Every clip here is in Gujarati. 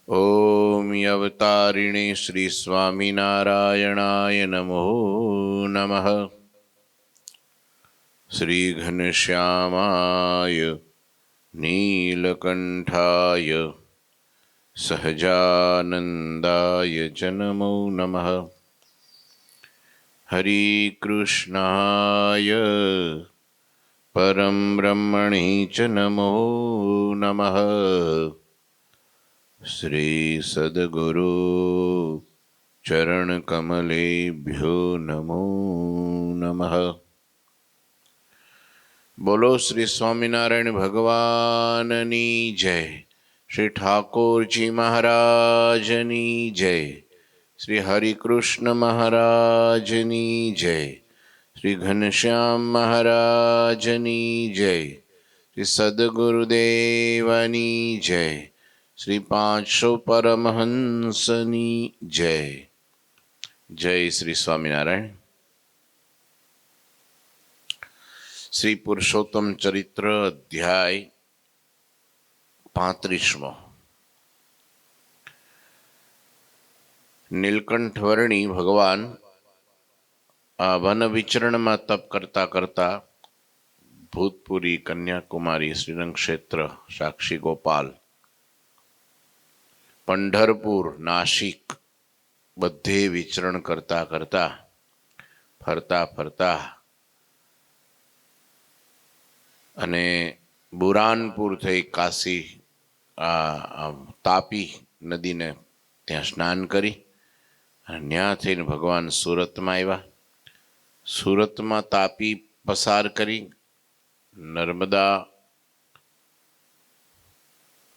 ओम अवतारिणे श्री स्वामिनारायणाय नमो नमः। श्री घनश्यामाय नीलकंठाय सहजानंदाय च नमो नमः। हरि कृष्णाय परम ब्रह्मणे च नमो नमः। श्री सद्गुरु चरण कमलेभ्यो नमो नमः। बोलो श्री स्वामिनारायण भगवाननी जय। श्री ठाकुर जी महाराजनी जय। श्री हरिकृष्ण महाराजनी जय। श्री घनश्याम महाराजनी जय। श्री सद्गुरुदेवनी जय। श्री 500 परमहंसनी जय। जय श्री स्वामिनारायण। श्री पुरुषोत्तम चरित्र अध्याय 35। નીલકંઠવર્ણી ભગવાન વન વિચરણમાં તપ કરતા કરતા ભૂતપુરી, કન્યાકુમારી, શ્રીરંગ ક્ષેત્ર, સાક્ષી ગોપાલ, પંઢરપુર, નાસિક બધે વિચરણ કરતા કરતા ફરતા ફરતા અને બુરાનપુર થઈ કાશી તાપી નદીને ત્યાં સ્નાન કરી અને ત્યાં થઈને ભગવાન સુરતમાં આવ્યા. સુરતમાં તાપી પસાર કરી નર્મદા,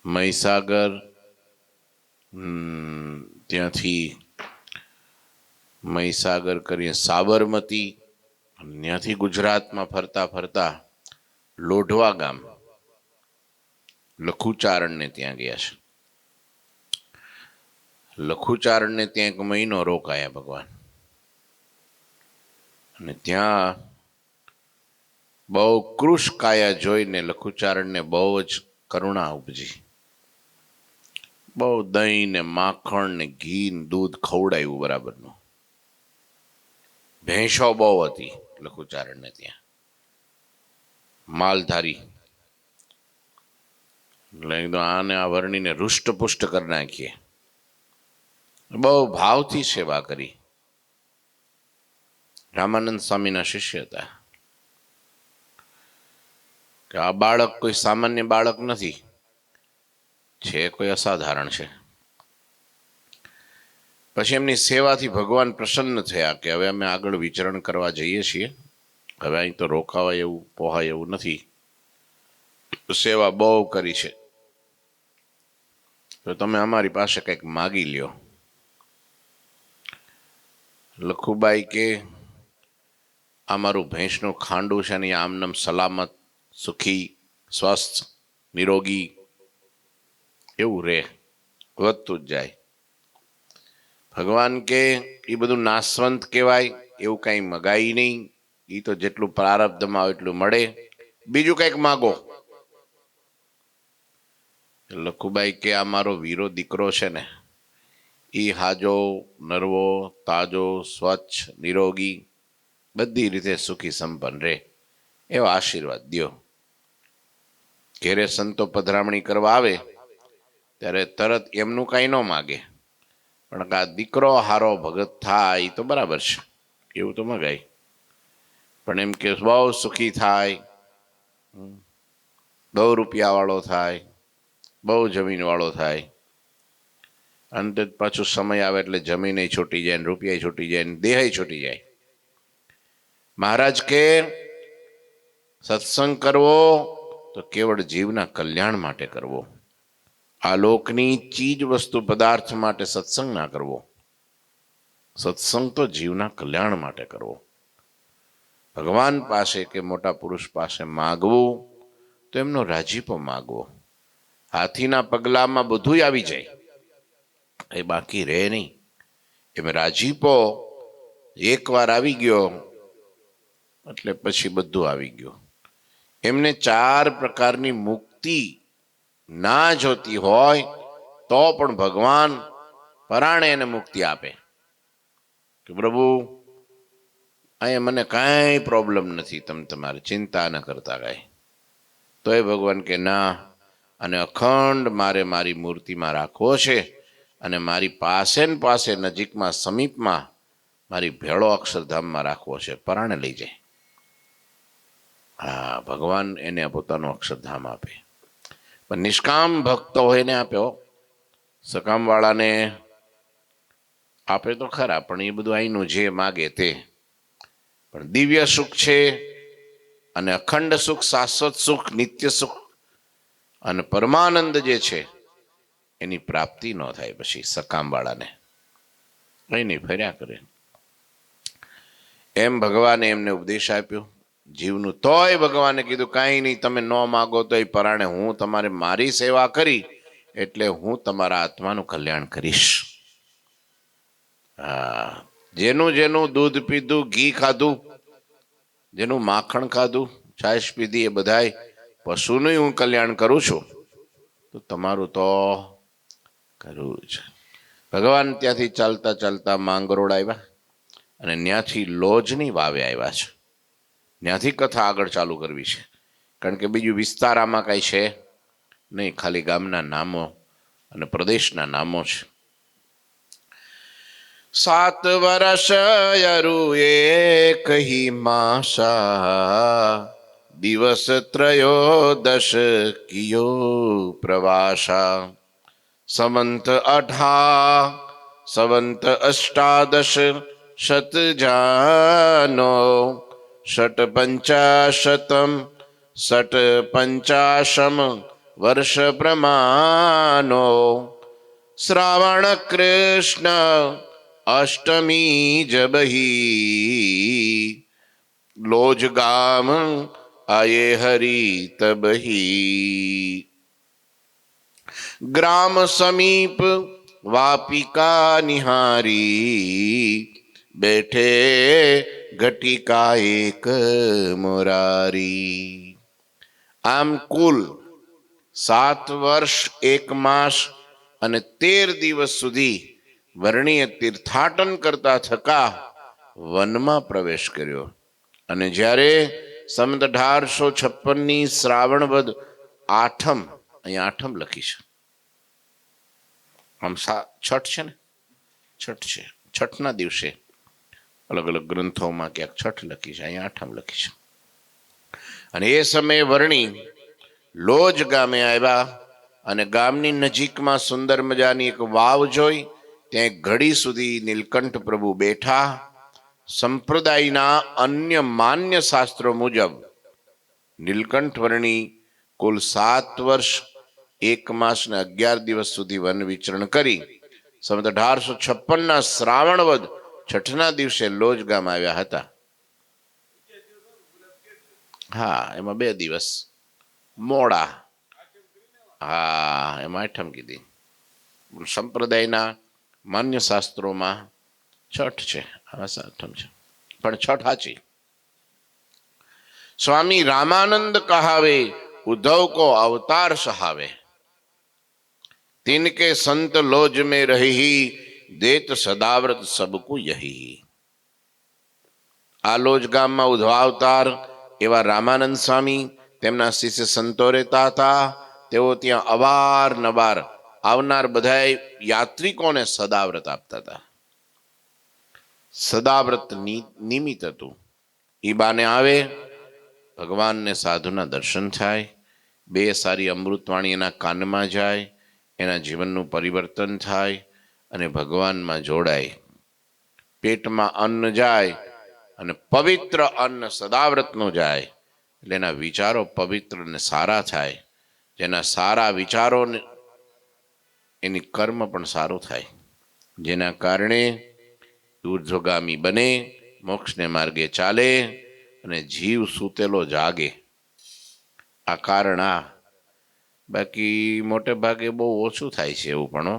મહીસાગર, ત્યાંથી મહીસાગર કરી સાબરમતી, ત્યાંથી ગુજરાતમાં ફરતા ફરતા લોઢવા ગામ લખુચારણને ત્યાં ગયા છે. લખુચારણને ત્યાં 1 મહિનો રોકાયા ભગવાન. અને ત્યાં બહુ કૃશ કાયા જોઈને લખુચારણને બહુ જ કરુણા ઉપજી. બહુ દહીં ને માખણ ને ઘી ને દૂધ ખવડાવ્યું બરાબરનું. ભેંસો બહુ હતી લખુચારણને ત્યાં, માલધારી. એટલે એકદમ આને આ વર્ણીને રૂષ્ટપુષ્ટ કરી નાખીએ. બહુ ભાવથી સેવા કરી. રામાનંદ સ્વામીના શિષ્ય હતા કે આ બાળક કોઈ સામાન્ય બાળક નથી, છે કોઈ અસાધારણ છે. પછી એમની સેવાથી ભગવાન પ્રસન્ન થયા કે હવે અમે આગળ વિચરણ કરવા જઈએ છીએ, હવે અહીં તો રોકાવાય એવું પોહાય એવું નથી, સેવા બહુ કરી છે, તો તમે અમારી પાસે કંઈક માગી લ્યો. લખુબાઈ કે આ મારું ભેંસનું ખાંડું છે ને આમનામ સલામત, સુખી, સ્વસ્થ, નિરોગી એવું રહે, વધતું જ જાય. ભગવાન કે એ બધું નાશવંત કહેવાય, એવું કાંઈ મગાઈ નહીં, એ તો જેટલું પ્રારબ્ધમાં આવે એટલું મળે, બીજું કંઈક માગો. લખુબાઈ કે આ મારો વીરો દીકરો છે ને એ હાજો, નરવો, તાજો, સ્વચ્છ, નિરોગી, બધી રીતે સુખી સંપન્ન રહે એવો આશીર્વાદ દ્યો. ઘેરે સંતો પધરામણી કરવા આવે ત્યારે તરત એમનું કાંઈ ન માગે, પણ આ દીકરો હારો ભગત થાય તો બરાબર છે એવું તો મગાય. પણ એમ કે બહુ સુખી થાય, બહુ રૂપિયાવાળો થાય, બહુ જમીનવાળો થાય, અંતે પાછું સમય આવે એટલે જમીન છૂટી જાય, રૂપિયા છૂટી જાય, દેહ છૂટી જાય. મહારાજ કે સત્સંગ કરવો તો કેવળ જીવના કલ્યાણ માટે કરવો, આ લોકની ચીજ વસ્તુ પદાર્થ માટે સત્સંગ ના કરવો. સત્સંગ તો જીવના કલ્યાણ માટે કરવો. ભગવાન પાસે કે મોટા પુરુષ પાસે માગવું તો એમનો રાજીપો માગવો. હાથીના પગલામાં બધું આવી જાય, એ બાકી રહે નહીં. એમ રાજીપો એકવાર આવી ગયો એટલે પછી બધું આવી ગયું. એમને 4 પ્રકારની મુક્તિ ના જોતી હોય તો પણ ભગવાન પરાણે એને મુક્તિ આપે કે પ્રભુ અહીંયા મને કાંઈ પ્રોબ્લેમ નથી, તમે તમારી ચિંતા ન કરતા કાંઈ. તો એ ભગવાન કે ના, અને અખંડ મારે મારી મૂર્તિમાં રાખવો છે અને મારી પાસે ને પાસે નજીકમાં સમીપમાં મારી ભેળો અક્ષરધામમાં રાખવો છે, પરાણે લઈ જાય. હા, ભગવાન એને પોતાનું અક્ષરધામ આપે. પણ નિષ્કામ ભક્ત હોય એને આપ્યો, સકામવાળાને આપે તો ખરા, પણ એ બધું અહીંનું જે માગે તે. પણ દિવ્ય સુખ છે અને અખંડ સુખ, શાશ્વત સુખ, નિત્ય સુખ અને પરમાનંદ જે છે એની પ્રાપ્તિ ન થાય પછી સકામવાળાને. અહીં નહીં ફર્યા કરે. એમ ભગવાને એમને ઉપદેશ આપ્યો જીવનું. તોય ભગવાને કીધું કાંઈ નહીં, તમે ન માગો તો એ પરાણે હું તમારે મારી સેવા કરી એટલે હું તમારા આત્માનું કલ્યાણ કરીશ. હા, જેનું જેનું દૂધ પીધું, ઘી ખાધું, જેનું માખણ ખાધું, છાશ પીધી, એ બધાય પશુનું હું કલ્યાણ કરું છું, તો તમારું તો કરવું છે. ભગવાન ત્યાંથી ચાલતા ચાલતા માંગરોળ આવ્યા અને ત્યાંથી લોજની વાવે આવ્યા છે. ત્યાંથી કથા આગળ ચાલુ કરવી છે, કારણ કે બીજું વિસ્તાર આમાં કાંઈ છે નહીં, ખાલી ગામના નામો અને પ્રદેશના નામો છે. 7 વર્ષ યરુ એકહી માસા, દિવસ ત્રયોદશ કિયો પ્રવાસા. સંવંત 18 શત જાનો, 55 વર્ષ પ્રમાનો. શ્રાવણ કૃષ્ણ અષ્ટમી જબહી, લોજ ગામ આયે હરી તબહી. ગ્રામ સમીપ વાપિકા નિહારી, બેઠે ઘટિકા એક મુરારી. આમ કુલ 7 વર્ષ 1 માસ અને 13 દિવસ સુધી વર્ણીય તીર્થાટન કરતા થકા વનમાં પ્રવેશ કર્યો. અને જ્યારે સંમત 1856 શ્રાવણ વદ આઠમ, અહીંયા આઠમ લખી છે, આમ છઠ છે ને, છઠ છે, છઠના દિવસે અલગ અલગ ગ્રંથોમાં ક્યાંક છઠ લખી છે, અહીંયા આઠમ લખી છે. અને એ સમયે વર્ણી લોજ ગામે આવ્યા અને ગામની નજીકમાં સુંદર મજાની એક વાવ જોઈ. ત્યાં એક ઘડી સુધી નીલકંઠ પ્રભુ બેઠા. સંપ્રદાયના અન્ય માન્ય શાસ્ત્રો મુજબ નીલકંઠ વર્ણી કુલ 7 વર્ષ 1 માસ ને 11 દિવસ સુધી વન વિચરણ કરી સંવત 1856 શ્રાવણ વદ છઠના દિવસે લોજ ગામ આવ્યા હતા. હા, એમાં 2 દિવસ મોડા. હા, એમાં આઠમ કીધી. સંપ્રદાયના માન્ય શાસ્ત્રોમાં છઠ છે, આઠમ છે, પણ છઠ સાચી. સ્વામી રામાનંદ કહાવે, ઉद्धव को अवतार सहावे, तिनके संत लोज में रही, देत सदाव्रत सबको यही. આ લોજ ગામમાં ઉદ્ધવાવતાર એવા રામાનંદ સ્વામી, તેમના શિષ્ય સંતો રહેતા હતા. તેઓ ત્યાં અવારનવાર આવનાર બધા યાત્રિકોને સદાવ્રત આપતા હતા. સદાવ્રત નિમિત્ત હતું. ઈ બાને આવે, ભગવાનને સાધુના દર્શન થાય, 2 સારી અમૃતવાણી એના કાનમાં જાય, એના જીવનનું પરિવર્તન થાય અને ભગવાનમાં જોડાય. પેટમાં અન્ન જાય અને પવિત્ર અન્ન સદાવ્રતનું જાય એટલે એના વિચારો પવિત્ર અને સારા થાય. જેના સારા વિચારો એની કર્મ પણ સારું થાય, જેના કારણે ઊર્ધ્વગામી બને, મોક્ષને માર્ગે ચાલે અને જીવ સૂતેલો જાગે. આ કારણ આ. બાકી મોટે ભાગે બહુ ઓછું થાય છે એવું. પણ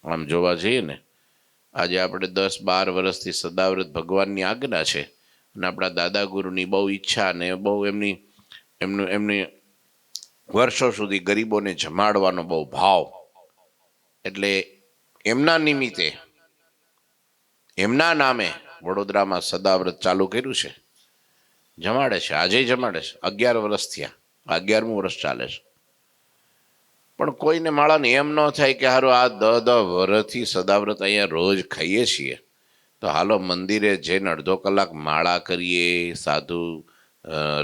આમ જોવા જઈએ ને, આજે આપણે 10-12 વર્ષથી સદાવ્રત ભગવાનની આજ્ઞા છે અને આપણા દાદા ગુરુની બહુ ઈચ્છા ને બહુ એમની વર્ષો સુધી ગરીબોને જમાડવાનો બહુ ભાવ, એટલે એમના નિમિત્તે એમના નામે વડોદરામાં સદાવ્રત ચાલુ કર્યું છે. જમાડે છે, આજે જમાડે છે. 11 વર્ષ થયા, 11મું વર્ષ ચાલે છે. પણ કોઈને માળાને એમ ન થાય કે હારું આ 10 વર્ષથી સદાવ્રત અહીંયા રોજ ખાઈએ છીએ, તો હાલો મંદિરે જઈને અડધો કલાક માળા કરીએ. સાધુ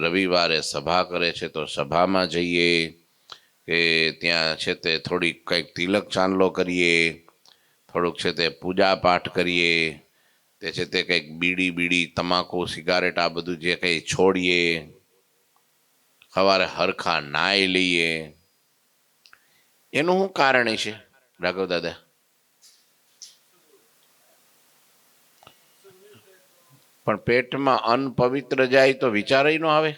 રવિવારે સભા કરે છે તો સભામાં જઈએ, કે ત્યાં છે તે થોડીક કંઈક તિલક ચાંદલો કરીએ, થોડુંક છે તે પૂજા પાઠ કરીએ, તે છે તે કંઈક બીડી તમાકુ સિગારેટ આ બધું જે કંઈ છોડીએ, સવારે હરખા નાઈ લઈએ. એનું શું કારણ છે રાઘવ દાદા? પણ પેટમાં અન્ન પવિત્ર જાય તો વિચાર ન આવે?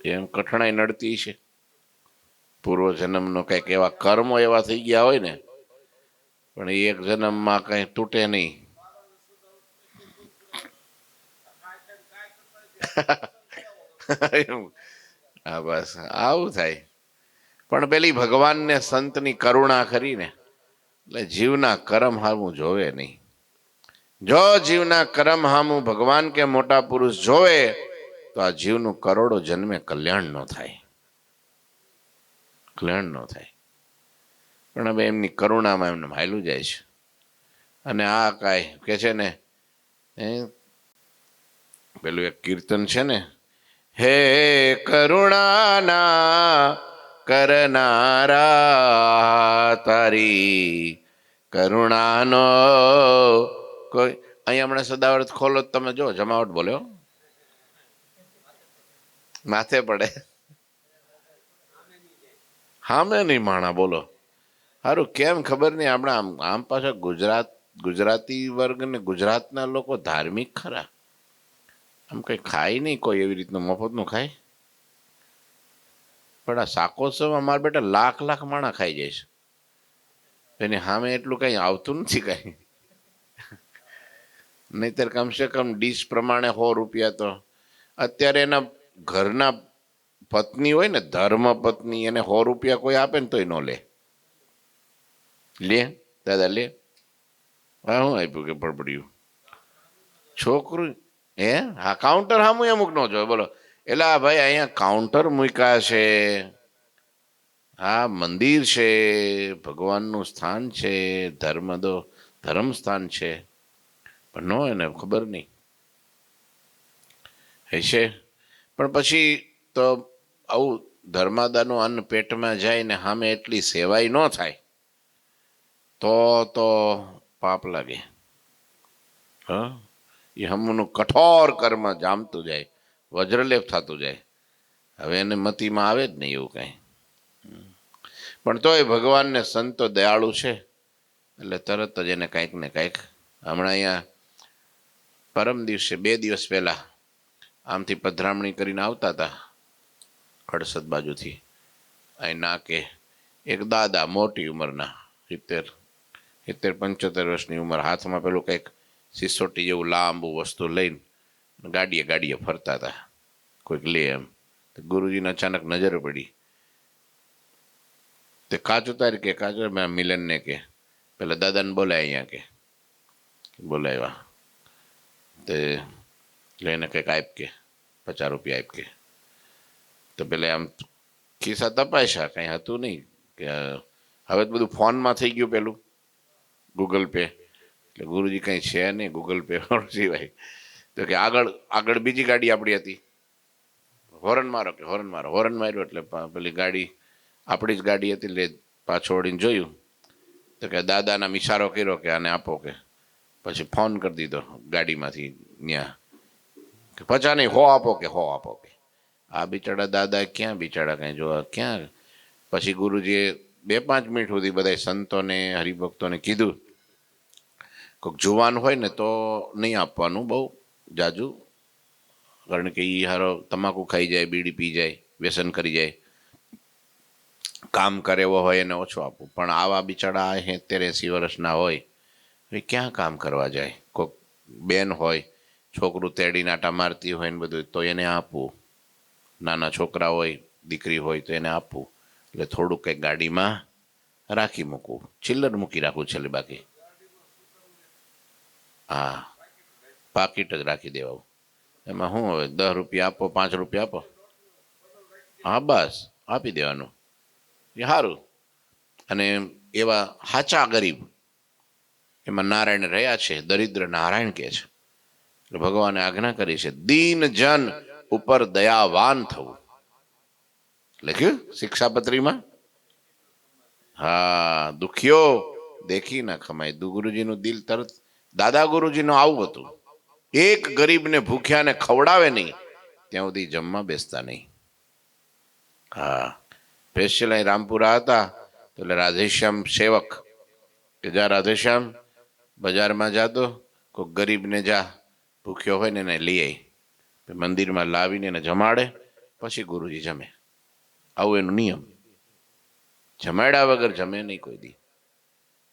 એમ કઠણાઈ નડતી છે. પૂર્વ જન્મનો કંઈક એવા કર્મો એવા થઈ ગયા હોય ને, પણ એક જન્મમાં કંઈ તૂટે નહીં. હા બસ આવું થાય. પણ પેલી ભગવાનને સંતની કરુણા કરીને એટલે જીવના કર્મ હામું જોવે નહીં. જો જીવના કર્મ હામું ભગવાન કે મોટા પુરુષ જોવે તો આ જીવનું કરોડો જન્મે કલ્યાણ ન થાય, કલ્યાણ ન થાય. પણ હવે એમની કરુણામાં એમને હાલ્યું જાય છે. અને આ કાંઈ કે છે ને, પેલું એક કીર્તન છે ને, હે કરુણાના કરનારા તારી કરુણાનો કોઈ. અહીંયા હમણાં સદાવ્રત ખોલો તમે જો જમાવટ બોલ્યો માથે પડે. હામે નહીં માણા બોલો. સારું કેમ ખબર નહીં. આપણા આમ પાછા ગુજરાતી વર્ગ ને ગુજરાતના લોકો ધાર્મિક ખરા. આમ કઈ ખાય નહીં કોઈ એવી રીતનું મફતનું ખાય. પણ આ શાકોત્સવમાં મારા બેટા લાખ માણા ખાઈ જાય છે. એની સામે એટલું કઈ આવતું નથી કઈ. નહીતર કમસે કમ ડીશ પ્રમાણે 100 રૂપિયા તો અત્યારે એના ઘરના પત્ની હોય ને, ધર્મ પત્ની, એને 100 રૂપિયા કોઈ આપે ને તોય ન લે. લે દાદા લે. હા હું આપ્યું કે પડપડ્યું છોકરું હે? હા કાઉન્ટર હામું અમુક ન જોવે બોલો. એટલે ભાઈ અહીંયા કાઉન્ટર મૂક્યા છે, હા મંદિર છે, ભગવાનનું સ્થાન છે, ધર્મ સ્થાન છે, પણ નો એને ખબર નહીં હશે. પણ પછી તો આવું ધર્માદાનું અન્ન પેટમાં જાય ને સામે એટલી સેવાય ન થાય તો પાપ લાગે. હા એ હમનું કઠોર કર્મ જામતું જાય, વજ્રલેપ થતું જાય. હવે એને મતીમાં આવે જ નહીં એવું કાંઈ. પણ તોય ભગવાનને સંતો દયાળુ છે એટલે તરત જ એને કાંઈક ને કાંઈક. હમણાં અહીંયા પરમ દિવસે 2 દિવસ પહેલા આમથી પધરામણી કરીને આવતા હતા ખડસદ બાજુથી. અહીં નાકે એક દાદા મોટી ઉંમરના 70-75 વર્ષની ઉંમર, હાથમાં પેલું કંઈક સિસોટી જેવું લાંબુ વસ્તુ લઈને ગાડીએ ફરતા હતા. કોઈક લે એમ. ગુરુજીને અચાનક નજર પડી. તે કાચ ઉતારી કે કાચ મિલનને કે પેલા દાદાને બોલાય અહીંયા કે બોલાવ્યા. તે લઈને કંઈક આપ કે 50 રૂપિયા આપ કે. તો પેલા આમ ખિસ્સા તપાસ્યા, કંઈ હતું નહીં. કે હવે તો બધું ફોનમાં થઈ ગયું, પેલું ગૂગલ પે. એટલે ગુરુજી કંઈ છે નહીં ગૂગલ પે સિવાય. તો કે આગળ બીજી ગાડી આપણી હતી, હોરન મારો કે હોરન મારો. હોરન માર્યો એટલે પેલી ગાડી આપણી જ ગાડી હતી. એટલે પાછો વળીને જોયું તો કે દાદાના ઇશારો કર્યો કે આને આપો કે. પછી ફોન કરી દીધો ગાડીમાંથી ત્યાં કે 50 નહીં 100 આપો કે 100 આપો કે. આ બિચારા દાદા ક્યાં બિચારા કંઈ જોવા ક્યાં. પછી ગુરુજીએ 2-5 મિનિટ સુધી બધા સંતોને હરિભક્તોને કીધું કોઈક જુવાન હોય ને તો નહીં આપવાનું બહુ જાજુ, કારણ કે એ હારો તમાકુ ખાઈ જાય, બીડી પી જાય, વ્યસન કરી જાય. કામ કરે એવો હોય એને ઓછો આપવું. પણ આવા બિચારા 70-80 વર્ષના હોય એ ક્યાં કામ કરવા જાય. કોઈક બેન હોય છોકરું તેડી નાટા મારતી હોય ને બધું, તો એને આપવું. નાના છોકરા હોય દીકરી હોય તો એને આપવું. એટલે થોડુંક કંઈક ગાડીમાં રાખી મૂકવું, ચિલ્લર મૂકી રાખવું છેલ્લે, બાકી હા પાકીટ જ રાખી દેવું. એમાં શું હવે 10 રૂપિયા આપો, 5 રૂપિયા આપો, હા બસ આપી દેવાનું, એ સારું. અને એવા હાચા ગરીબ, એમાં નારાયણ રહ્યા છે, દરિદ્ર નારાયણ કહે છે. એટલે ભગવાને આજ્ઞા કરી છે, દીન જન ઉપર દયાવાન થવું, લખ્યું શિક્ષાપત્રીમાં. હા, દુખ્યો દેખી ના ખમાય. ગુરુજીનું દિલ તરત, દાદા ગુરુજીનું આવું હતું, એક ગરીબને ભૂખ્યાને ખવડાવે નહીં ત્યાં સુધી જમવા બેસતા નહીં. હા, સ્પેશિયલ અહીં રામપુરા હતા તો એટલે રાધેશ્યામ સેવક કે જા રાધેશ્યામ બજારમાં જાતો, કોઈ ગરીબને જા ભૂખ્યો હોય ને એને લઈ આવી, મંદિરમાં લાવીને એને જમાડે, પછી ગુરુજી જમે. આવું એનું નિયમ. જમાડ્યા વગર જમે નહીં કોઈ દી.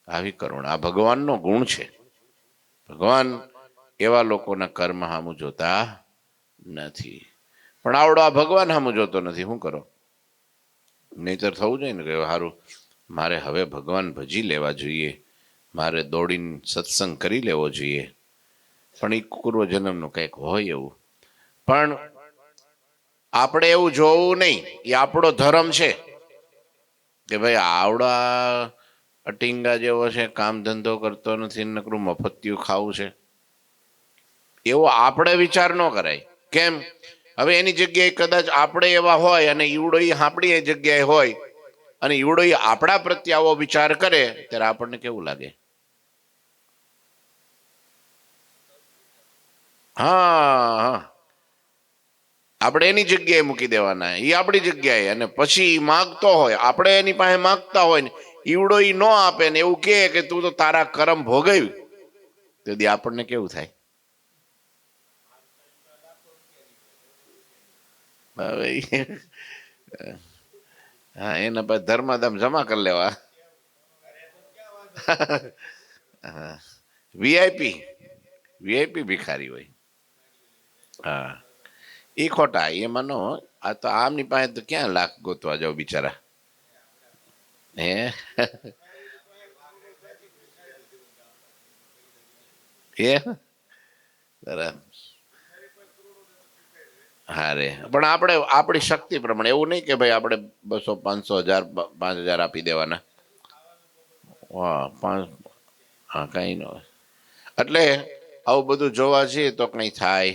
આવી કરુણા આ ભગવાનનો ગુણ છે. ભગવાન એવા લોકોના કર્મ સામું જોતા નથી. પણ આવડો આ ભગવાન સામું જોતો નથી, શું કરો? નહીતર થવું જોઈએ ને કે સારું મારે હવે ભગવાન ભજી લેવા જોઈએ, મારે દોડીને સત્સંગ કરી લેવો જોઈએ. પણ એ પૂર્વજન્મનું કંઈક હોય એવું. પણ આપણે એવું જોવું નહીં, એ આપણો ધર્મ છે કે ભાઈ આવડા અટિંગા જેવો છે, કામ ધંધો કરતો નથી, નકરું મફતિયું ખાવું છે, એવો આપણે વિચાર ન કરાય. કેમ? હવે એની જગ્યાએ કદાચ આપણે એવા હોય અને ઈવડો આપણી એ જગ્યાએ હોય અને ઈવડો આપણા પ્રત્યે આવો વિચાર કરે, ત્યારે આપણને કેવું લાગે? હા, આપણે એની જગ્યાએ મૂકી દેવાના, એ આપણી જગ્યાએ. અને પછી માગતો હોય, આપણે એની પાસે માગતા હોય ને ઈવડો ઈ ન આપે ને એવું કે તું તો તારા કર્મ ભોગવ્યું, તેથી આપણને કેવું થાય? હા, એના પછી ધર્માદામ જમા કરી લેવા. વીઆઈપી વીઆઈપી ભિખારી હોય. હા, એ ખોટા, એમાં નો. આ તો આમની પાસે તો ક્યાં લાખ ગોતવા જાવ બિચારા. હે એ બરાબર. હા રે, પણ આપણે આપણી શક્તિ પ્રમાણે, એવું નહીં કે ભાઈ આપણે 200, 500, 1000, 5000 આપી દેવાના. વાહ, 5, હા કઈ ન હોય. એટલે આવું બધું જોવા જઈએ તો કંઈ થાય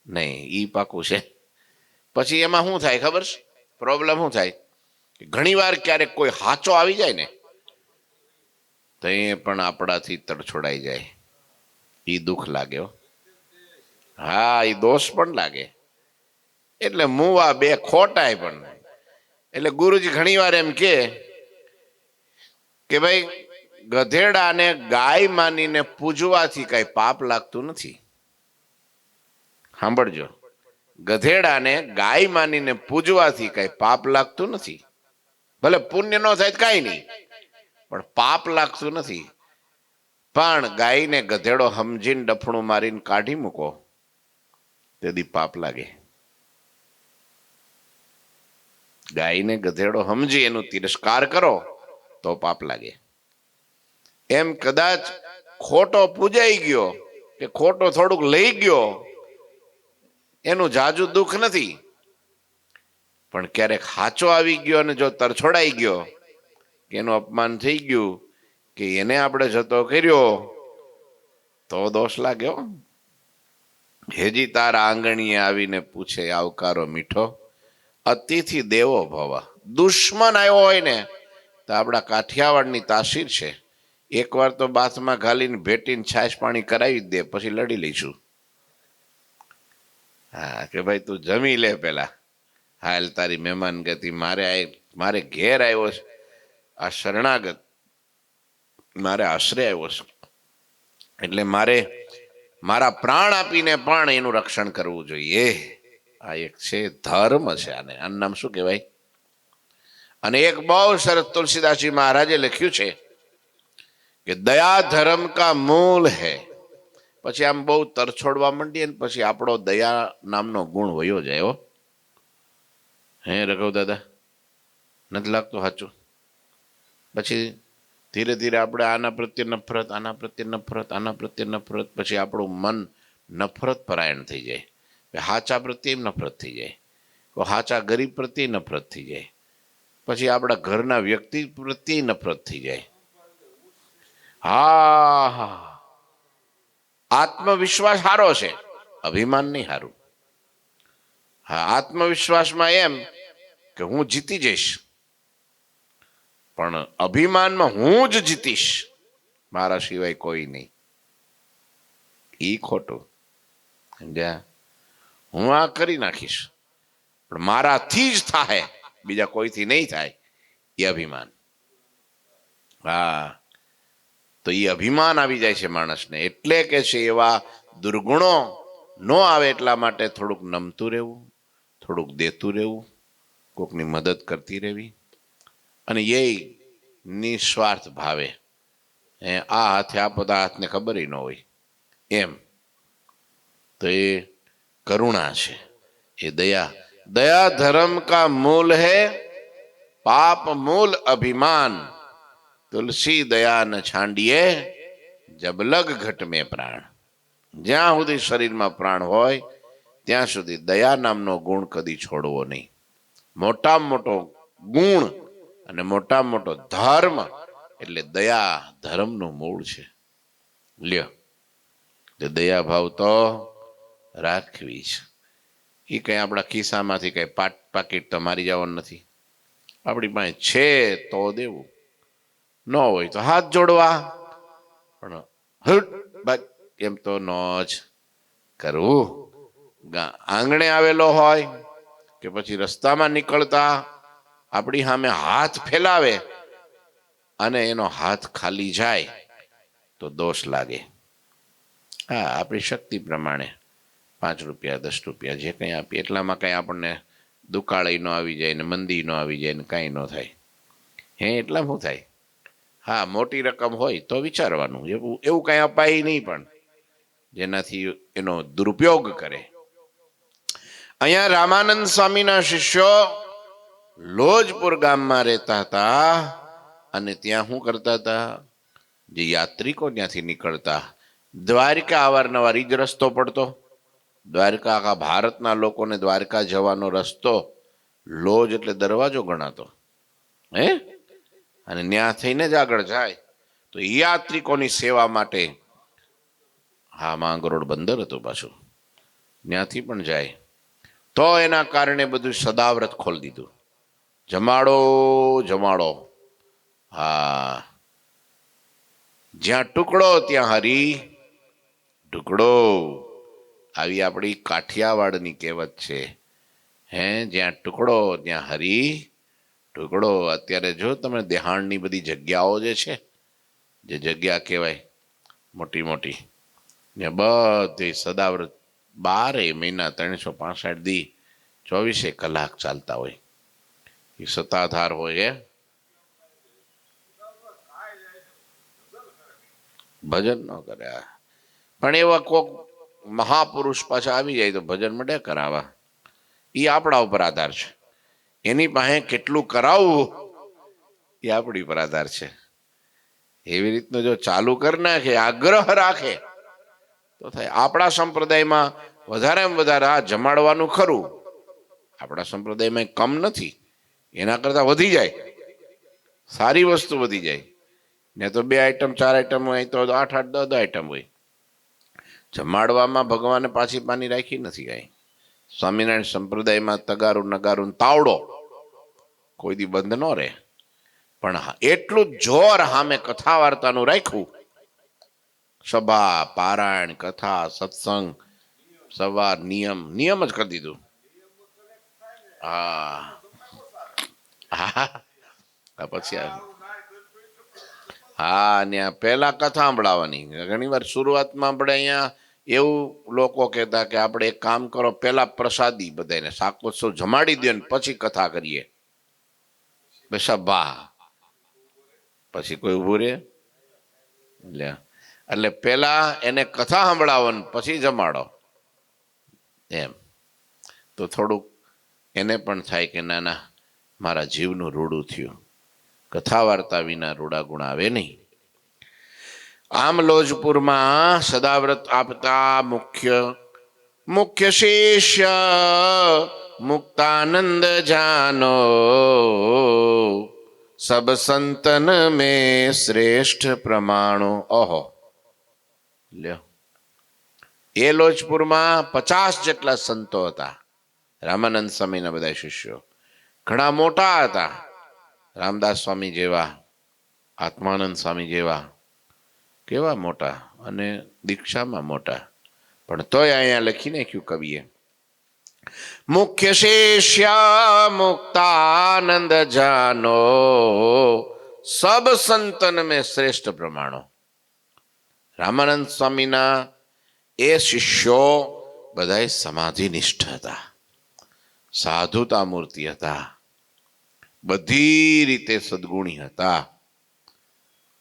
નહીં, ઈ પાકું છે. પછી એમાં શું થાય ખબર છે? પ્રોબ્લેમ શું થાય? ઘણી વાર ક્યારેક કોઈ હાચો આવી જાય ને તો એ પણ આપણાથી તડછોડાઈ જાય, એ દુઃખ લાગે. હા, એ દોષ પણ લાગે. એટલે મુવા બે ખોટાય પણ. એટલે ગુરુજી ઘણી વાર એમ કે ભાઈ ગધેડાને ગાય માનીને પૂજવાથી કઈ પાપ લાગતું નથી. સાંભળજો, ગધેડાને ગાય માનીને પૂજવાથી કઈ પાપ લાગતું નથી. ભલે પુણ્ય ન થાય કઈ નહીં, પણ પાપ લાગતું નથી. પણ ગાયને ગધેડો સમજીને ડફણું મારીને કાઢી મૂકો તેથી પાપ લાગે. ગાયને ગધેડો સમજી એનું તિરસ્કાર કરો તો પાપ લાગે. એમ કદાચ ખોટો પૂજાઈ ગયો કે ખોટો થોડુંક લઈ ગયો એનું જાજુ દુઃખ નથી, પણ ક્યારેક હાચો આવી ગયો અને જો તરછોડાઈ ગયો કે એનું અપમાન થઈ ગયું કે એને આપણે જતો કર્યો તો દોષ લાગ્યો. હેજી તારા આંગણીએ આવીને પૂછે આવકારો મીઠો, અતિથિ દેવો ભવ. દુશ્મન આવ્યો હોય ને તો આપણા કાઠિયાવાડની તાસીર છે, એકવાર તો બાથમાં ઘાલીને ભેટીને છાશ પાણી કરાવી દે, પછી લડી લઈશું. હા, કે ભાઈ તું જમી લે પેલા, હાલ તારી મહેમાન ગતિ. મારે ઘેર આવ્યો છે આ શરણાગત, મારે આશરે આવ્યો છે, એટલે મારે મારા પ્રાણ આપીને પણ એનું રક્ષણ કરવું જોઈએ. આ એક છે ધર્મ છે. આનું નામ શું કહેવાય? અને એક બહુ સરસ તુલસીદાસજી મહારાજે લખ્યું છે કે દયા ધર્મ કા મૂલ હૈ. પછી આમ બહુ તરછોડવા માંડીએ ને પછી આપણો દયા નામનો ગુણ વયો જાય. હો હે રઘુ દાદા, નથી લાગતું સાચું? પછી ધીરે ધીરે આપણે આના પ્રત્યે નફરત, આના પ્રત્યે નફરત, આના પ્રત્યે નફરત, પછી આપણું મન નફરત પરાયણ થઈ જાય. હાચા પ્રત્યે નફરત થઈ જાય, હાચા ગરીબ પ્રત્યે નફરત થઈ જાય, પછી આપણા ઘરના વ્યક્તિ પ્રત્યે નફરત થઈ જાય. હા હા, આત્મવિશ્વાસ સારો છે, અભિમાન નહીં સારું. હા, આત્મવિશ્વાસમાં એમ કે હું જીતી જઈશ, પણ અભિમાનમાં હું જ જીતીશ, મારા સિવાય કોઈ નહીં. ઈ ખોટું. સમજ્યા? હું આ કરી નાખીશ પણ મારાથી જ થાય, બીજા કોઈથી નહીં થાય, એ અભિમાન. હા, તો એ અભિમાન આવી જાય છે માણસને. એટલે કે છે એવા દુર્ગુણો ન આવે એટલા માટે થોડુંક નમતું રહેવું, થોડુંક દેતું રહેવું, કોકની મદદ કરતી રહેવી, અને એ નિસ્વાર્થ ભાવે. આ હાથે આપો તો હાથને ખબર ન હોય એમ. તો એ કરુણા છે, એ દયા. दया धर्म का मूल है, पाप मूल अभिमान, तुलसी दया न छांडिए, जब लग घट में प्राण. જ્યાં સુધી શરીરમાં પ્રાણ હોય ત્યાં સુધી દયા નામનો ગુણ કદી છોડવો નહીં. મોટામાં મોટો ગુણ અને મોટામાં મોટો ધર્મ એટલે દયા ધર્મનું મૂળ છે. લ્યો, દયા ભાવ તો રાખવી છે. એ કંઈ આપણા ખિસ્સામાંથી કંઈ પાકીટ તો મારી જવાનું નથી. આપણી પાસે છે તો દેવું, ન હોય તો હાથ જોડવા, પણ હટ એમ તો ન જ કરવું. આંગણે આવેલો હોય કે પછી રસ્તામાં નીકળતા આપણી સામે હાથ ફેલાવે અને એનો હાથ ખાલી જાય તો દોષ લાગે. હા, આપણી શક્તિ પ્રમાણે 5 રૂપિયા 10 રૂપિયા જે કંઈ આપીએ એટલામાં કંઈ આપણને દુકાળઈ ન આવી જાય ને મંદી ન આવી જાય ને કાંઈ ન થાય. એટલામાં શું થાય? હા, મોટી રકમ હોય તો વિચારવાનું, એવું કાંઈ અપાય નહીં પણ જેનાથી એનો દુરુપયોગ કરે. અહીંયા રામાનંદ સ્વામીના શિષ્યો લોજપુર ગામમાં રહેતા હતા અને ત્યાં શું કરતા હતા? જે યાત્રિકો ત્યાંથી નીકળતા, દ્વારિકા અવારનવાર જ રસ્તો પડતો. દ્વારકા, આખા ભારતના લોકોને દ્વારકા જવાનો રસ્તો લોજ એટલે દરવાજો ગણાતો. અને ત્યાં થઈને જ આગળ જાય. તો યાત્રિકોની સેવા માટે, હા, માંગરોળ બંદર હતું પાછું, ત્યાંથી પણ જાય. તો એના કારણે બધું સદાવ્રત ખોલી દીધું. જમાડો જમાડો. હા, જ્યાં ટુકડો ત્યાં હરી ટુકડો. આવી આપણી કાઠિયાવાડની કહેવત છે. જ્યાં ટુકડો ત્યાં હરી ટુકડો. અત્યારે જો તમે દેહાણની બધી જગ્યાઓ જે છે, જે જગ્યા કહેવાય મોટી મોટી, ને બધી સદાવ્રત 12 મહિના 365 દી 24 કલાક ચાલતા હોય. એ સત્તાધાર હોય, ભજન ન કરે. પણ એવા કોક મહાપુરુષ પાછા આવી જાય તો ભજન મળે કરાવવા. એ આપણા ઉપર આધાર છે. એની પાસે કેટલું કરાવવું એ આપણી ઉપર આધાર છે. એવી રીતનું જો ચાલુ કરી નાખે, આગ્રહ રાખે તો થાય. આપણા સંપ્રદાયમાં વધારેમાં વધારે આ જમાડવાનું ખરું. આપણા સંપ્રદાયમાં કમ નથી, એના કરતા વધી જાય. સારી વસ્તુ વધી જાય. ને તો 2 આઈટમ 4 આઈટમ હોય તો 8 8 10 આઈટમ હોય. જમાડવામાં ભગવાને પાછી પાની રાખી નથી કાંઈ. સ્વામિનારાયણ સંપ્રદાયમાં તગારું નગારું તાવડો કોઈ દી બંધ ન રહે. પણ એટલું જોર સામે કથા વાર્તાનું રાખ્યું. સભા, પારાયણ, કથા, સત્સંગ, સવાર નિયમ જ કરી દીધું. હા હા, પછી હા, ને પહેલા કથા સાંભળાવાની. ઘણી વાર શરૂઆતમાં આપણે અહીંયા એવું લોકો કહેતા કે આપણે એક કામ કરો, પહેલા પ્રસાદી બધાને શાકોત્સવ જમાડી દો ને પછી કથા કરીએ. સભા પછી કોઈ ઉભું રે? એટલે પહેલા એને કથા સાંભળાવો ને પછી જમાડો એમ. તો થોડુંક એને પણ થાય કે ના ના, મારા જીવનું રૂડું થયું. કથા વાર્તા વિના રૂડા ગુણ આવે નહીં. આમ લોજપુરમાં સદાવ્રત આપતા મુખ્ય શિષ્ય મુક્તાનંદ જાનો, સબ સંતન મેં શ્રેષ્ઠ પ્રમાણો. ઓહો લ્યો, એ લોજપુરમાં 50 જેટલા સંતો હતા. રામાનંદ સ્વામીના બધા શિષ્યો ઘણા મોટા હતા. રામદાસ સ્વામી જેવા, આત્માનંદ સ્વામી જેવા, કેવા મોટા, અને દીક્ષામાં મોટા. પણ તોય અહીંયા લખી નાખ્યું કવિએ, મુખ્ય શિષ્ય મુક્તાનંદ જાનો, સબ સંતન મેં શ્રેષ્ઠ પ્રમાણો. રામાનંદ સ્વામીના એ શિષ્યો બધા સમાધિનિષ્ઠ હતા, સાધુતા મૂર્તિ હતા, બધી રીતે સદગુણી હતા,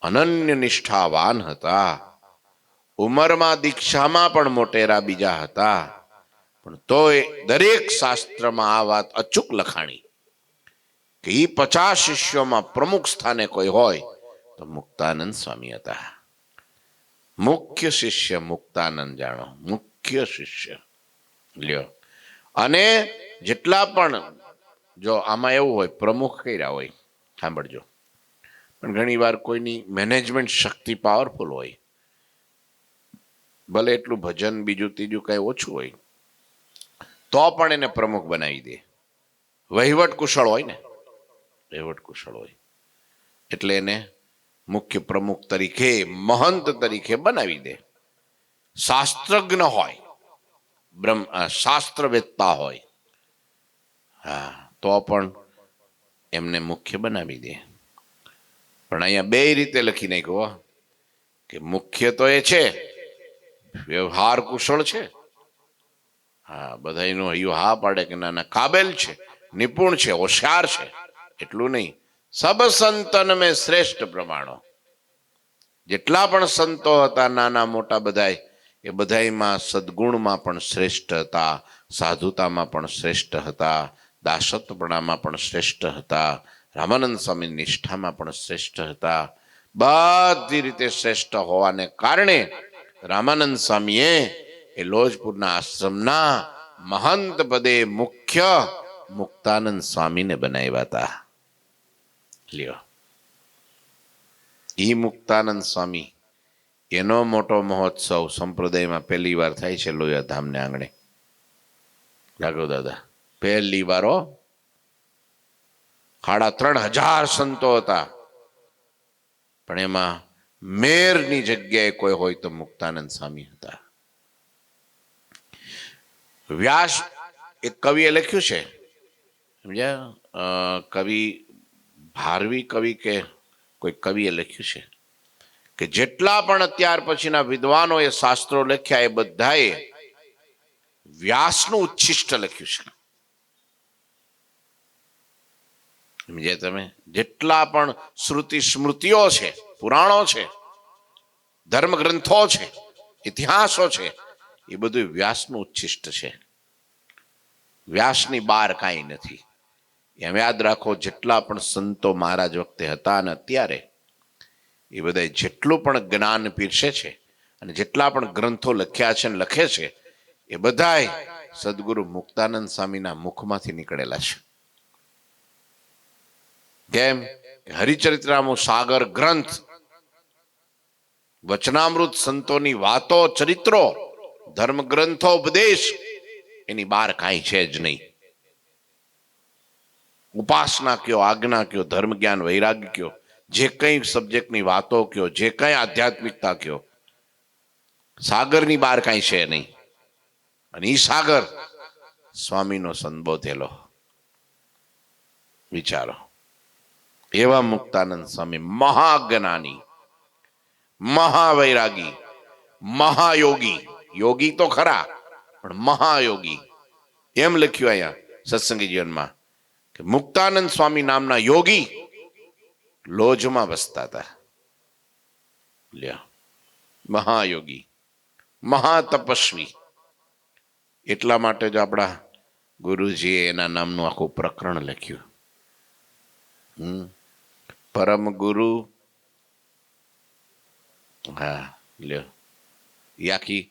અનન્ય નિષ્ઠાવાન હતા. ઉંમરમાં દીક્ષામાં પણ મોટેરા બીજા હતા. પણ તોય દરેક શાસ્ત્રમાં આ વાત અચૂક લખાણી કે એ 50 શિષ્યોમાં પ્રમુખ સ્થાને કોઈ હોય તો મુક્તાનંદ સ્વામી હતા. મુખ્ય શિષ્ય મુક્તાનંદ જાણો, મુખ્ય શિષ્ય લ્યો. અને જેટલા પણ, જો આમાં એવું હોય પ્રમુખ કર્યા હોય, સાંભળજો, પણ ઘણી વાર કોઈની મેનેજમેન્ટ શક્તિ પાવરફુલ હોય, ભલે એટલું ભજન બીજું ત્રીજું કઈ ઓછું હોય, તો પણ એને પ્રમુખ બનાવી દે. વહીવટ કુશળ હોય ને, વહીવટ કુશળ હોય એટલે એને મુખ્ય પ્રમુખ તરીકે, મહંત તરીકે બનાવી દે. શાસ્ત્રજ્ઞ હોય, શાસ્ત્રવેત્તા હોય, હા, તો પણ એમને મુખ્ય બનાવી દે. પણ અહીંયા બે રીતે લખી નાખ્યું કે મુખ્ય તો એ છે, વ્યવહાર કુશળ છે, હા, બધાનું હૈયું હા પાડે કે ના ના કાબેલ છે, નિપુણ છે, હોશિયાર છે, એટલું નહીં, સબ સંતન મેં શ્રેષ્ઠ પ્રમાણો. જેટલા પણ સંતો હતા નાના મોટા બધાય, એ બધાયમાં સદગુણમાં પણ શ્રેષ્ઠ હતા, સાધુતામાં પણ શ્રેષ્ઠ હતા, દાસત્વપણામાં પણ શ્રેષ્ઠ હતા, રામાનંદ સ્વામી નિષ્ઠામાં પણ શ્રેષ્ઠ હતા. બધી રીતે શ્રેષ્ઠ હોવાને કારણે રામાનંદ સ્વામીએ એ લોજપુરના આશ્રમના મહંત પદે મુખ્ય મુક્તાનંદ સ્વામીને બનાવ્યા હતા. લ્યો, ઈ મુક્તાનંદ સ્વામી, એનો મોટો મહોત્સવ સંપ્રદાયમાં પહેલી વાર થાય છે લોયા ધામને આંગણે. જાગો દાદા, પહેલી વાર. 3500 સંતો હતા, પણ એમાં મેરની જગ્યાએ કોઈ હોય તો મુક્તાનંદ સ્વામી હતા. વ્યાસ એક કવિએ લખ્યું છે, સમજ્યા, કવિ ભારવી કવિ કે કોઈ કવિએ લખ્યું છે કે જેટલા પણ અત્યાર પછીના વિદ્વાનોએ શાસ્ત્રો લખ્યા એ બધાએ વ્યાસનું ઉચ્છિષ્ટ લખ્યું છે. સમજ્યા તમે? જેટલા પણ શ્રુતિ સ્મૃતિઓ છે, પુરાણો છે, ધર્મ ગ્રંથો છે, ઇતિહાસો છે, એ બધું વ્યાસનું ઉચ્છિષ્ટ છે. વ્યાસની બહાર કાંઈ નથી. એમ યાદ રાખો, જેટલા પણ સંતો મહારાજ વખતે હતા અને અત્યારે, એ બધા જેટલું પણ જ્ઞાન પીરસે છે અને જેટલા પણ ગ્રંથો લખ્યા છે અને લખે છે, એ બધાય સદગુરુ મુક્તાનંદ સ્વામીના મુખમાંથી નીકળેલા છે. કેમ? હરિચરિત્રામુ સાગર ગ્રંથ, વચનામૃત, સંતોની વાતો, ચરિત્રો, ધર્મ ગ્રંથો, ઉપદેશ, એની બહાર કાંઈ છે જ નહીં. ઉપાસના કયો, આજ્ઞા કયો, ધર્મ જ્ઞાન વૈરાગ્ય કયો, જે કંઈ સબ્જેક્ટની વાતો કયો, જે કંઈ આધ્યાત્મિકતા કયો, સાગરની બહાર કાંઈ છે નહીં. અને ઈ સાગર સ્વામીનો સંબોધેલો. વિચારો, એવા મુક્તાનંદ સ્વામી, મહાજ્ઞાની, મહાવૈરાગી, મહાયોગી, યોગી તો ખરા પણ મહાયોગી. એમ લખ્યું અહીંયા સત્સંગી જીવનમાં કે મુક્તાનંદ સ્વામી નામના યોગી લોજમાં વસતા હતા. લ્યો, મહાયોગી, મહાતપસ્વી. એટલા માટે જ આપણા ગુરુજીએ એના નામનું આખું પ્રકરણ લખ્યું. પરમ ગુરુ, હા લ્યો, એ આખી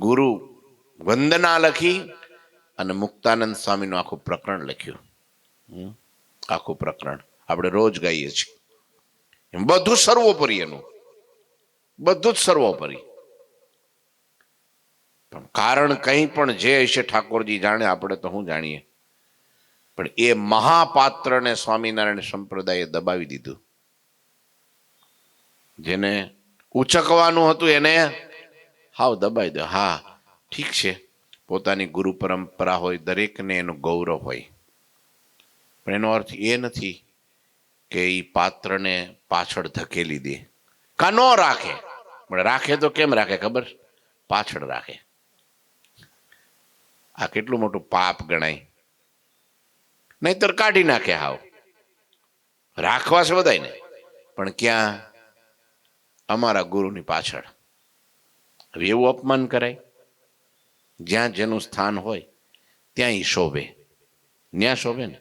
ગુરુ વંદના લખી અને મુક્તાનંદ સ્વામીનું આખું પ્રકરણ લખ્યું. આખું પ્રકરણ આપણે રોજ ગાઈએ છીએ. બધું સર્વોપરી, એનું બધું જ સર્વોપરી. પણ કારણ કંઈ પણ જે હશે ઠાકોરજી જાણે, આપણે તો શું જાણીએ. પણ એ મહાપાત્રને સ્વામિનારાયણ સંપ્રદાયે દબાવી દીધું. જેને ઉચકવાનું હતું એને હાવ દબાઈ દે. હા ઠીક છે, પોતાની ગુરુ પરંપરા હોય, દરેકને એનું ગૌરવ હોય, પણ એનો અર્થ એ નથી કે એ પાત્રને પાછળ ધકેલી દે, કા ન રાખે. પણ રાખે તો કેમ રાખે ખબર? પાછળ રાખે. આ કેટલું મોટું પાપ ગણાય. નહીતર કાઢી નાખે હાવ. રાખવા છે બધાને, પણ ક્યાં? અમારા ગુરુની પાછળ. હવે એવું અપમાન કરાય? જ્યાં જેનું સ્થાન હોય ત્યાં ઈ શોભે, ન્યા શોભે ને.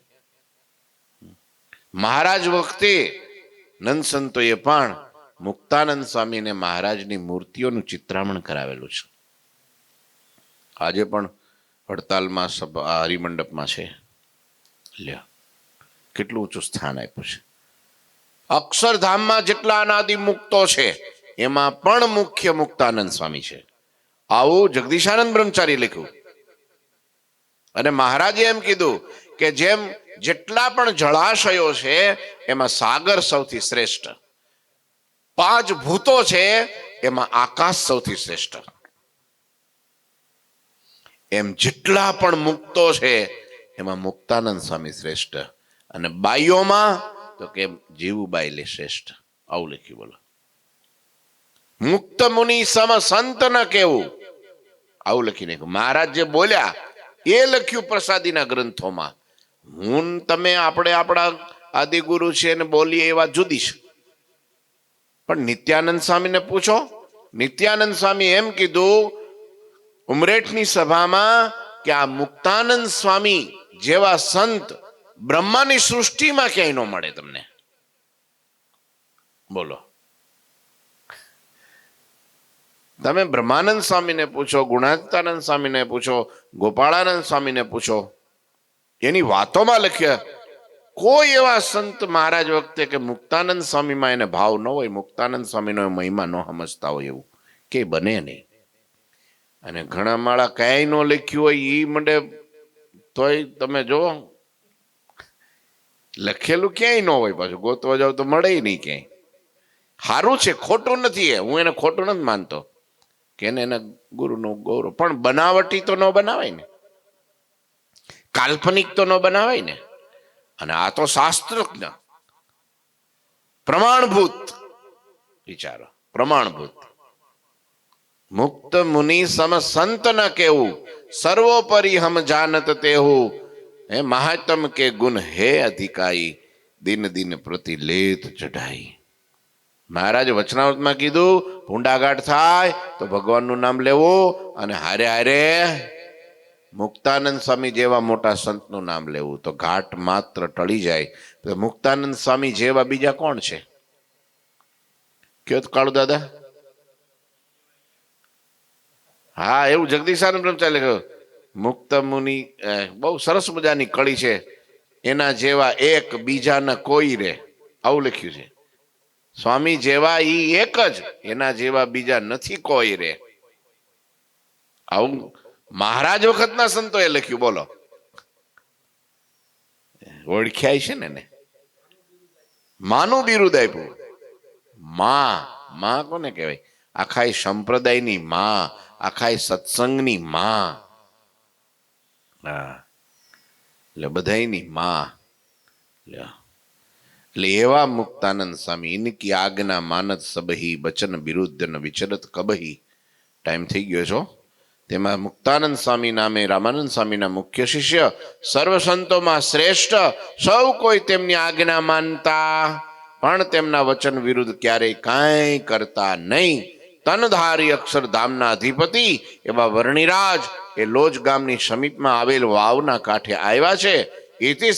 મહારાજ વખતે નંદ સંતોએ પણ મુક્તાનંદ સ્વામીને મહારાજની મૂર્તિઓનું ચિત્રામણ કરાવેલું છે. આજે પણ વડતાલમાં સભા હરિમંડપમાં છે. લ્યો, કેટલું ઊંચું સ્થાન આપ્યું છે. અક્ષરધામમાં જેટલા અનાદિ મુક્તો છે એમાં પણ મુખ્ય મુક્તાનંદ સ્વામી છે. આવું જગદીશાનંદ બ્રહ્મચારી લખ્યું. અને મહારાજે એમ કીધું કે જેમ જેટલા પણ જળાશયો છે એમાં સાગર સૌથી શ્રેષ્ઠ, 5 ભૂતો છે એમાં આકાશ સૌથી શ્રેષ્ઠ, એમ જેટલા પણ મુક્તો છે એમાં મુક્તાનંદ સ્વામી શ્રેષ્ઠ. અને બાઈઓમાં તો કે જીવુબાઈ શ્રેષ્ઠ. આવું લખ્યું. બોલો, મુક્ત મુનિ સમ સંત ન કેવું, આવું લખી નાખ્યું. મહારાજ જે બોલ્યા એ લખ્યું પ્રસાદીના ગ્રંથોમાં. હું તમે આપણે આપણા આદિગુરુ છે ને બોલીએ એ વાત જુદી છે. પણ નિત્યાનંદ સ્વામીને પૂછો. નિત્યાનંદ સ્વામી એમ કીધું ઉમરેઠની સભામાં કે આ મુક્તાનંદ સ્વામી જેવા સંત બ્રહ્માની સૃષ્ટિમાં ક્યાંય ન મળે તમને. બોલો, તમે બ્રહ્માનંદ સ્વામીને પૂછો, ગુણાતીતાનંદ સ્વામીને પૂછો, ગોપાળાનંદ સ્વામીને પૂછો, એની વાતોમાં લખ્યા કોઈ એવા સંત મહારાજ વખતે કે મુક્તાનંદ સ્વામીમાં એને ભાવ ન હોય, મુક્તાનંદ સ્વામીનો મહિમા ન સમજતા હોય એવું કે બને નહીં. અને ઘણા માળા ક્યાંય ન લખ્યું હોય એ મંડે તોય તમે જો લખેલું ક્યાંય ન હોય, પાછું ગોતવા જાવ તો મળે નહીં ક્યાંય. સારું છે, ખોટું નથી. હું એને ખોટું નથી માનતો કે એને એના ગુરુનું ગૌરવ, પણ બનાવટી તો ન બનાવાય ને, કાલ્પનિક તો ન બનાવાય ને. અને આ તો શાસ્ત્રજ્ઞ પ્રમાણભૂત વિચારો, પ્રમાણભૂત. મુક્ત મુનિ સમ સંત ન કેવું, સર્વોપરી હમ જાનત તેહું, હે મહાત્મ કે ગુણ હે અધિકાઈ, દિન દિન પ્રતિ લેત ચઢાઈ. મહારાજ વચનાવતમાં કીધું ભૂંડાગાટ થાય તો ભગવાનનું નામ લેવું, અને હારે હારે મુક્તાનંદ સ્વામી જેવા મોટા સંતનું નામ લેવું, તો ઘાટ માત્ર ટળી જાય. તો મુક્તાનંદ સ્વામી જેવા બીજા કોણ છે? કયો કાળુ દાદા? હા, એવું જગદીશાનંદ બ્રહ્મચારી લખ્યું. મુક્ત મુનિ બહુ સરસ મજાની કળી છે, એના જેવા એક બીજા ન કોઈ રે, આવું લખ્યું છે. સ્વામી જેવા ઈ એક જ, એના જેવા બીજા નથી કોઈ રે. આવું મહારાજ વખતના સંતોએ લખ્યું. બોલો, ઓળખ્યાય છે ને. માનું બિરુદ આપ્યું. માં કોને કહેવાય? આખા સંપ્રદાયની માં, આખા સત્સંગની માં. હા, એટલે બધાની માં. એટલે એવા મુક્તાનંદ સ્વામી, ઇનકી આજ્ઞા માનત સબહી, બચન વિરુદ્ધ ન વિચરત કબહી. ટાઈમ થઈ ગયો છો. તેમાં મુક્તાનંદ સ્વામી નામે રામાનંદ સ્વામીના મુખ્ય શિષ્ય, સર્વ સંતોમાં શ્રેષ્ઠ, સૌ કોઈ તેમની આજ્ઞા માનતા પણ તેમના વચન વિરુદ્ધ ક્યારેય કાંઈ કરતા નહીં. તનધારી અક્ષરધામના અધિપતિ એવા વર્ણિરાજ એ લોજ ગામની સમીપમાં આવેલ વાવના કાંઠે આવ્યા છે. એથી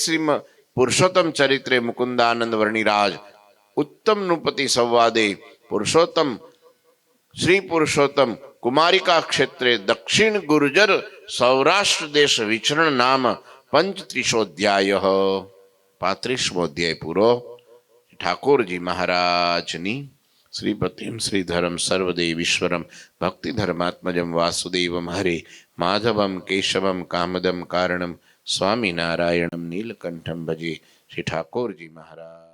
પુરુષોત્તમ ચરિત્રે મુકુંદાનંદ વર્ણિરાજ ઉત્તમ નૃપતિ સંવાદે પુરુષોત્તમ શ્રી પુરુષોત્તમ કુમારિકા ક્ષેત્રે દક્ષિણ ગુર્જર સૌરાષ્ટ્ર દેશ વિચરણ નામ પંચત્રીસોધ્યાય 35મો અધ્યાય પૂરો. ઠાકોરજી મહારાજની શ્રીપતિમ શ્રીધરમ સર્વદેવીશ્વરમ ભક્તિ ધર્માત્મજમ વાસુદેવમ હરે માધવમ કેશવમ કામદમ કારણમ સ્વામિનારાયણમ નીલકંઠમ ભજે. શ્રી ઠાકોરજી મહારાજ.